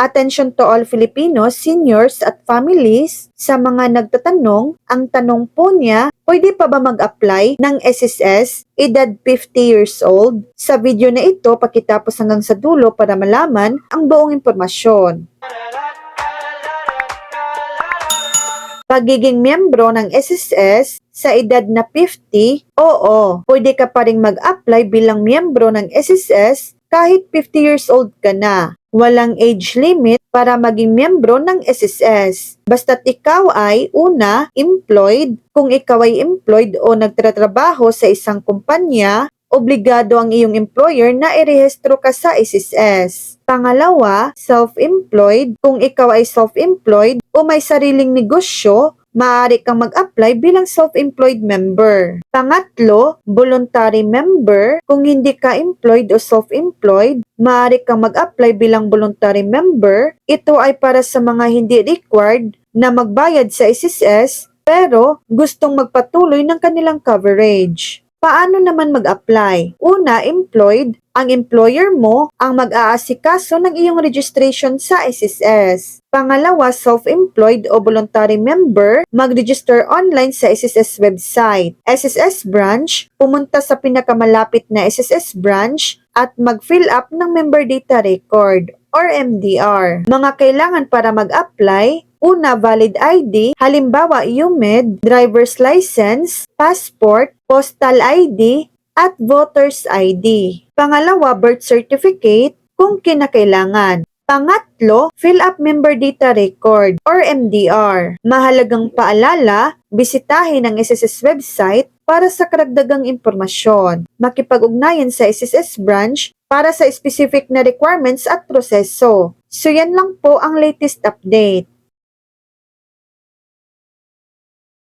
Attention to all Filipinos, seniors at families. Sa mga nagtatanong, ang tanong po niya, pwede pa ba mag-apply ng SSS edad 50 years old? Sa video na ito, pakitapos hanggang sa dulo para malaman ang buong impormasyon. Pagiging miyembro ng SSS sa edad na 50, oo, pwede ka pa rin mag-apply bilang miyembro ng SSS kahit 50 years old ka na. Walang age limit para maging miyembro ng SSS. Basta't ikaw ay, una, employed. Kung ikaw ay employed o nagtatrabaho sa isang kumpanya, obligado ang iyong employer na irehistro ka sa SSS. Pangalawa, self-employed. Kung ikaw ay self-employed o may sariling negosyo, maaari kang mag-apply bilang self-employed member. Pangatlo, voluntary member. Kung hindi ka employed o self-employed, maaari kang mag-apply bilang voluntary member. Ito ay para sa mga hindi required na magbayad sa SSS pero gustong magpatuloy ng kanilang coverage. Paano naman mag-apply? Una, employed. Ang employer mo ang mag-aasikaso ng iyong registration sa SSS. Pangalawa, self-employed o voluntary member, mag-register online sa SSS website. SSS branch, pumunta sa pinakamalapit na SSS branch at mag-fill up ng member data record or MDR. Mga kailangan para mag-apply, una, valid ID, halimbawa UMED, driver's license, passport, postal ID, at voter's ID. Pangalawa, birth certificate kung kinakailangan. Pangatlo, fill up member data record or MDR. Mahalagang paalala, bisitahin ang SSS website para sa karagdagang impormasyon. Makipag-ugnayan sa SSS branch para sa specific na requirements at proseso. So yan lang po ang latest update.